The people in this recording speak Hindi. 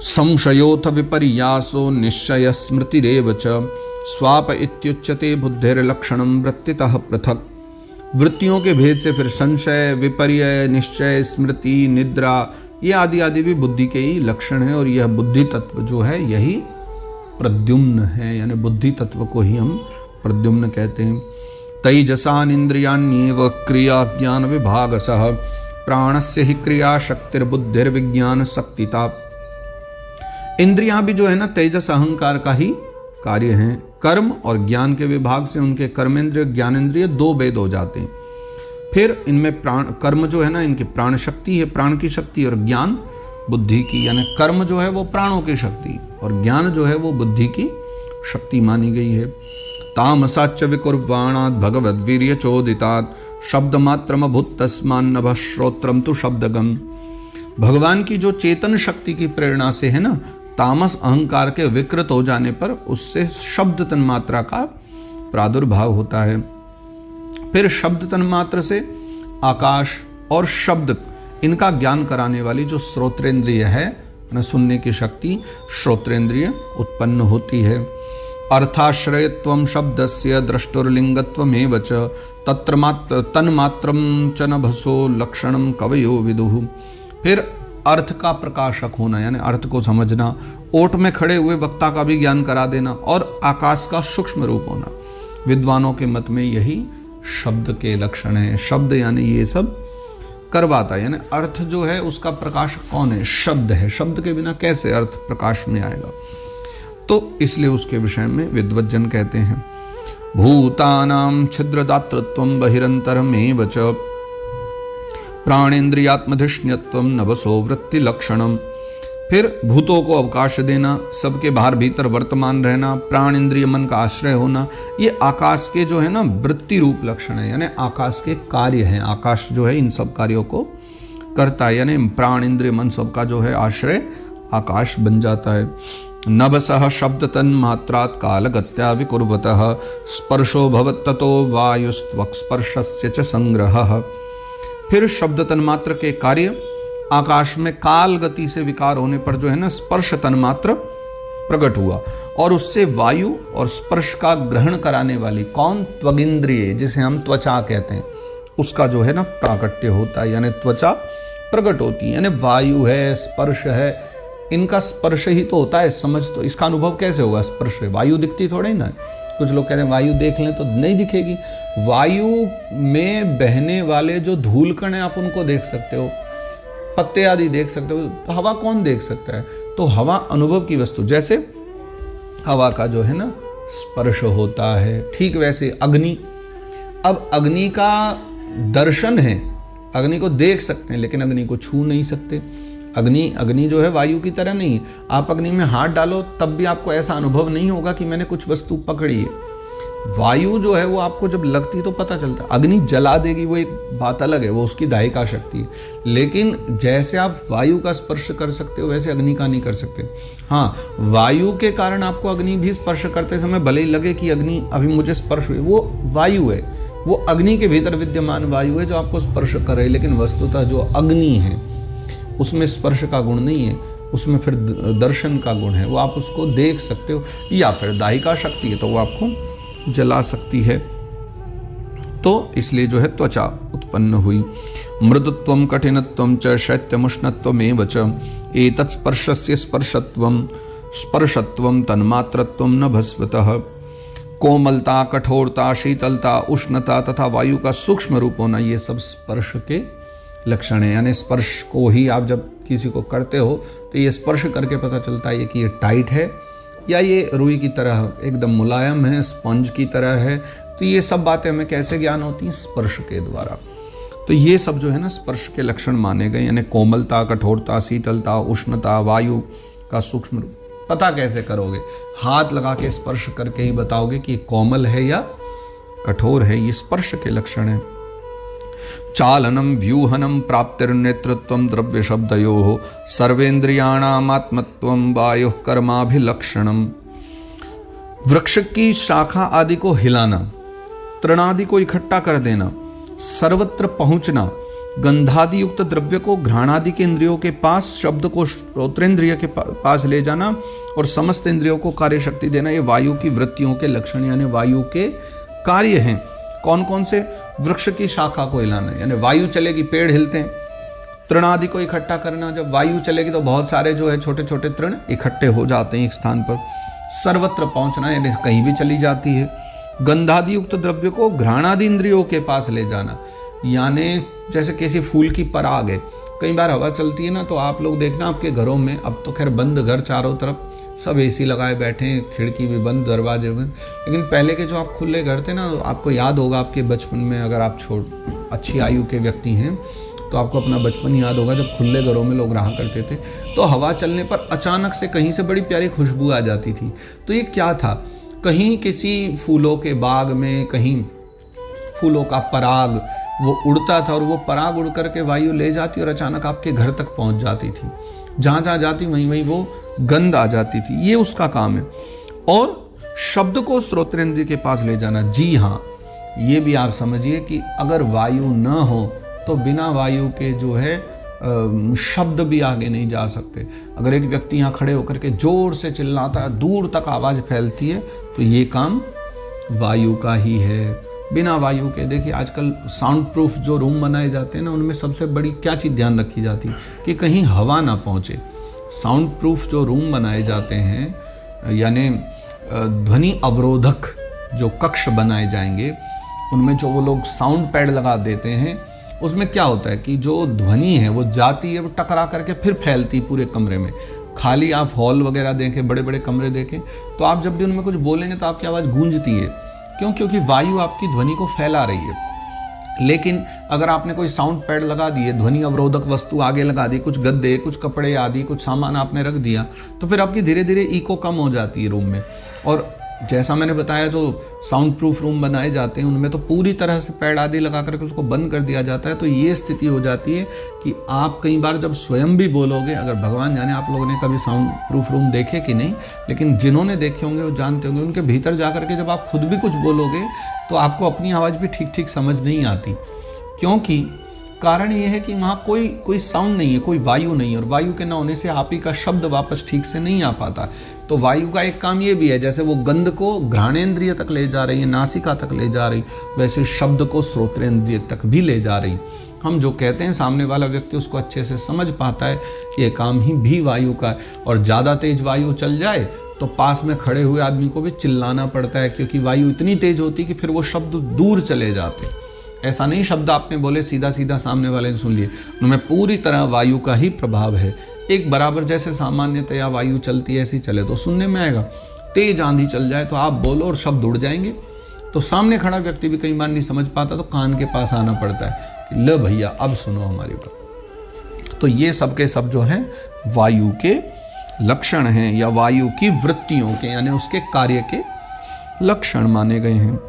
संशयोऽथ विपर्यासो निश्चय स्मृतिरेव च स्वाप इत्युच्यते बुद्धिर्लक्षणं वृत्तितः पृथक्। वृत्तियों के भेद से फिर संशय, विपर्य, निश्चय, स्मृति, निद्रा ये आदि आदि भी बुद्धि के ही लक्षण है। और यह बुद्धि तत्व जो है यही प्रद्युम्न है, यानी बुद्धि तत्व को ही हम प्रद्युम्न कहते हैं। तैजसानिन्द्रियाण्येव क्रिया ज्ञान विभागसः प्राणस्य ही क्रिया शक्तिर्बुद्धिर्विज्ञान शक्तिता। इंद्रियां भी जो है ना तेजस अहंकार का ही कार्य हैं। कर्म और ज्ञान के विभाग से उनके कर्मेंद्रिय ज्ञानेंद्रिय दो भेद हो जाते हैं। फिर इनमें प्राण, कर्म जो है ना इनकी प्राण शक्ति है, प्राण की शक्ति, और ज्ञान बुद्धि की, यानी कर्म जो है वो प्राणों की शक्ति और ज्ञान जो है वो बुद्धि की शक्ति मानी गई है। तामसाच्च विकुर्वाणात् भगवद्वीर्य चोदितात् शब्द मात्रम अभूत तस्मान्नभ श्रोत्रम तु शब्दगम। भगवान की जो चेतन शक्ति की प्रेरणा से है ना तामस अहंकार के विकृत हो जाने पर उससे शब्द तन्मात्रा का प्रादुर्भाव होता है। फिर शब्द तन्मात्र से आकाश और शब्द इनका ज्ञान कराने वाली जो श्रोत्रेंद्रिय है ना, सुनने की शक्ति श्रोत्रेंद्रिय उत्पन्न होती है। अर्थाश्रयत्वं शब्दस्य द्रष्टुर्लिंगत्वमेव च तत्र तन्मात्रं च नभसो लक्षणं कवयो विदुः। फिर अर्थ का प्रकाशक होना, यानी अर्थ को समझना, ओट में खड़े हुए वक्ता का भी ज्ञान करा देना, और आकाश का सूक्ष्म रूप होना, विद्वानों के मत में यही शब्द के लक्षण हैं। शब्द यानी ये सब करवाता है, यानी अर्थ जो है उसका प्रकाशक कौन है? शब्द है। शब्द के बिना कैसे अर्थ प्रकाश में आएगा? तो इसलिए उसके विषय में विद्वज्जन कहते हैं भूतानां छिद्रदातृत्वं बहिरंतरमेव च प्राणेन्द्रियात्मधिष्ण्यत्वं नभसो वृत्ति लक्षणम। फिर भूतों को अवकाश देना, सबके बाहर भीतर वर्तमान रहना, प्राण इंद्रिय मन का आश्रय होना, ये आकाश के जो है ना वृत्ति रूप लक्षण है, यानी आकाश के कार्य हैं। आकाश जो है इन सब कार्यों को करता है, यानी प्राण इंद्रिय मन सबका जो है आश्रय आकाश बन जाता है। नभसः शब्द तन्मात्रात् कालगत्या विकुर्वतः स्पर्शो भवत्ततो वायुस्त्वक्स्पर्शस्य च संग्रहः। फिर शब्द तन्मात्र के कार्य आकाश में काल गति से विकार होने पर जो है ना स्पर्श तन्मात्र प्रकट हुआ, और उससे वायु और स्पर्श का ग्रहण कराने वाली कौन? त्वगिंद्रिय, जिसे हम त्वचा कहते हैं, उसका जो है ना प्राकट्य होता है, यानी त्वचा प्रकट होती है। यानी वायु है, स्पर्श है, इनका स्पर्श ही तो होता है। समझ तो इसका अनुभव कैसे होगा? स्पर्श है, वायु दिखती थोड़ी ना। कुछ लोग कहते हैं वायु देख लें तो नहीं दिखेगी। वायु में बहने वाले जो धूल कण हैं आप उनको देख सकते हो, पत्ते आदि देख सकते हो, तो हवा कौन देख सकता है? तो हवा अनुभव की वस्तु, जैसे हवा का जो है ना स्पर्श होता है, ठीक वैसे अग्नि। अब अग्नि का दर्शन है, अग्नि को देख सकते हैं लेकिन अग्नि को छू नहीं सकते। अग्नि जो है वायु की तरह नहीं। आप अग्नि में हाथ डालो तब भी आपको ऐसा अनुभव नहीं होगा कि मैंने कुछ वस्तु पकड़ी है। वायु जो है वो आपको जब लगती तो पता चलता है। अग्नि जला देगी वो एक बात अलग है, वो उसकी दाहिका शक्ति है, लेकिन जैसे आप वायु का स्पर्श कर सकते हो वैसे अग्नि का नहीं कर सकते। हाँ, वायु के कारण आपको अग्नि भी स्पर्श करते समय भले ही लगे कि अग्नि अभी मुझे स्पर्श हुई, वो वायु है, वो अग्नि के भीतर विद्यमान वायु है जो आपको स्पर्श कर रही है। लेकिन वस्तुतः जो अग्नि है उसमें स्पर्श का गुण नहीं है, उसमें फिर दर्शन का गुण है, वो आप उसको देख सकते हो, या फिर दाहिका शक्ति है तो वो आपको जला सकती है। तो इसलिए जो है त्वचा उत्पन्न हुई। मृदुत्वं कठिनत्वं च शैत्यमुष्णत्वमेव च एतत् स्पर्शस्य स्पर्शत्वं स्पर्शत्वं तन्मात्रत्वं नभस्वतः। कोमलता, कठोरता, शीतलता, उष्णता तथा वायु का सूक्ष्म रूप होना, ये सब स्पर्श के लक्षण है। यानी स्पर्श को ही आप जब किसी को करते हो तो ये स्पर्श करके पता चलता है कि ये टाइट है या ये रुई की तरह एकदम मुलायम है, स्पंज की तरह है। तो ये सब बातें हमें कैसे ज्ञान होती हैं? स्पर्श के द्वारा। तो ये सब जो है ना स्पर्श के लक्षण माने गए, यानी कोमलता, कठोरता, शीतलता, उष्णता, वायु का सूक्ष्म रूप। पता कैसे करोगे? हाथ लगा के स्पर्श करके ही बताओगे कि कोमल है या कठोर है। ये स्पर्श के लक्षण है। चालनम व्यूहनम प्राप्तिर्नेतृत्वं द्रव्य शब्दयोः सर्वेन्द्रियाणामात्मत्वं वायुः कर्माभिलक्षणम। वृक्ष की शाखा आदि को हिलाना, तृणादि को इकट्ठा कर देना, सर्वत्र पहुंचना, गंधादि युक्त द्रव्य को घ्राणादि के इंद्रियों के पास, शब्द को श्रोत्रेंद्रिय के पास ले जाना और समस्त इंद्रियों को कार्य शक्ति देना, ये वायु की वृत्तियों के लक्षण यानी वायु के कार्य हैं। कौन कौन से? वृक्ष की शाखा को हिलाना, यानी वायु चलेगी पेड़ हिलते हैं। तृण आदि को इकट्ठा करना, जब वायु चलेगी तो बहुत सारे जो है छोटे छोटे तृण इकट्ठे हो जाते हैं एक स्थान पर। सर्वत्र पहुंचना, यानी कहीं भी चली जाती है। गंधादि युक्त द्रव्य को घ्राणादि इंद्रियों के पास ले जाना, यानी जैसे किसी फूल की पराग है, कई बार हवा चलती है ना, तो आप लोग देखना आपके घरों में, अब तो खैर बंद घर, चारों तरफ सब एसी लगाए बैठे हैं, खिड़की भी बंद, दरवाजे बंद, लेकिन पहले के जो आप खुले घर थे ना, आपको याद होगा आपके बचपन में, अगर आप अच्छी आयु के व्यक्ति हैं तो आपको अपना बचपन याद होगा जब खुले घरों में लोग रहा करते थे, तो हवा चलने पर अचानक से कहीं से बड़ी प्यारी खुशबू आ जाती थी। तो ये क्या था? कहीं किसी फूलों के बाग में कहीं फूलों का पराग वो उड़ता था और वो पराग उड़ करके वायु ले जाती और अचानक आपके घर तक पहुंच जाती थी। जहाँ जहाँ जाती वहीं वहीं वो गंध आ जाती थी। ये उसका काम है। और शब्द को श्रोत्रेंद्रिय के पास ले जाना, जी हाँ, ये भी आप समझिए कि अगर वायु न हो तो बिना वायु के जो है शब्द भी आगे नहीं जा सकते। अगर एक व्यक्ति यहाँ खड़े होकर के जोर से चिल्लाता है, दूर तक आवाज़ फैलती है, तो ये काम वायु का ही है। बिना वायु के देखिए आजकल साउंड प्रूफ जो रूम बनाए जाते हैं ना, उनमें सबसे बड़ी क्या चीज़ ध्यान रखी जाती है कि कहीं हवा ना पहुँचे। साउंड प्रूफ जो रूम बनाए जाते हैं, यानी ध्वनि अवरोधक जो कक्ष बनाए जाएंगे, उनमें जो वो लोग साउंड पैड लगा देते हैं, उसमें क्या होता है कि जो ध्वनि है वो जाती है, वो टकरा करके फिर फैलती पूरे कमरे में। खाली आप हॉल वगैरह देखें, बड़े बड़े कमरे देखें, तो आप जब भी उनमें कुछ बोलेंगे तो आपकी आवाज़ गूंजती है। क्यों? क्योंकि वायु आपकी ध्वनि को फैला रही है। लेकिन अगर आपने कोई साउंड पैड लगा दिए, ध्वनि अवरोधक वस्तु आगे लगा दी, कुछ गद्दे, कुछ कपड़े आदि, कुछ सामान आपने रख दिया, तो फिर आपकी धीरे धीरे इको कम हो जाती है रूम में। और जैसा मैंने बताया, जो साउंड प्रूफ रूम बनाए जाते हैं उनमें तो पूरी तरह से पैड आदि लगा करके उसको बंद कर दिया जाता है। तो ये स्थिति हो जाती है कि आप कई बार जब स्वयं भी बोलोगे, अगर भगवान जाने आप लोगों ने कभी साउंड प्रूफ रूम देखे कि नहीं, लेकिन जिन्होंने देखे होंगे वो जानते होंगे, उनके भीतर जा करके जब आप खुद भी कुछ बोलोगे तो आपको अपनी आवाज़ भी ठीक ठीक समझ नहीं आती। क्योंकि कारण ये है कि वहाँ कोई साउंड नहीं है, कोई वायु नहीं है, और वायु के न होने से आप ही का शब्द वापस ठीक से नहीं आ पाता। तो वायु का एक काम ये भी है, जैसे वो गंध को घ्राणेंद्रिय तक ले जा रही है, नासिका तक ले जा रही, वैसे शब्द को श्रोत्रेंद्रिय तक भी ले जा रही। हम जो कहते हैं सामने वाला व्यक्ति उसको अच्छे से समझ पाता है, ये काम ही भी वायु का है। और ज़्यादा तेज वायु चल जाए तो पास में खड़े हुए आदमी को भी चिल्लाना पड़ता है, क्योंकि वायु इतनी तेज होती है कि फिर वो शब्द दूर चले जाते। ऐसा नहीं शब्द आपने बोले सीधा सीधा सामने वाले ने सुन लिए, उनमें पूरी तरह वायु का ही प्रभाव है। एक बराबर जैसे सामान्यतया वायु चलती है ऐसी चले तो सुनने में आएगा। तेज आंधी चल जाए तो आप बोलो और शब्द उड़ जाएंगे, तो सामने खड़ा व्यक्ति भी कई बार नहीं समझ पाता, तो कान के पास आना पड़ता है कि ल भैया अब सुनो हमारी बात। तो ये सब के सब जो हैं वायु के लक्षण हैं, या वायु की वृत्तियों के यानी उसके कार्य के लक्षण माने गए हैं।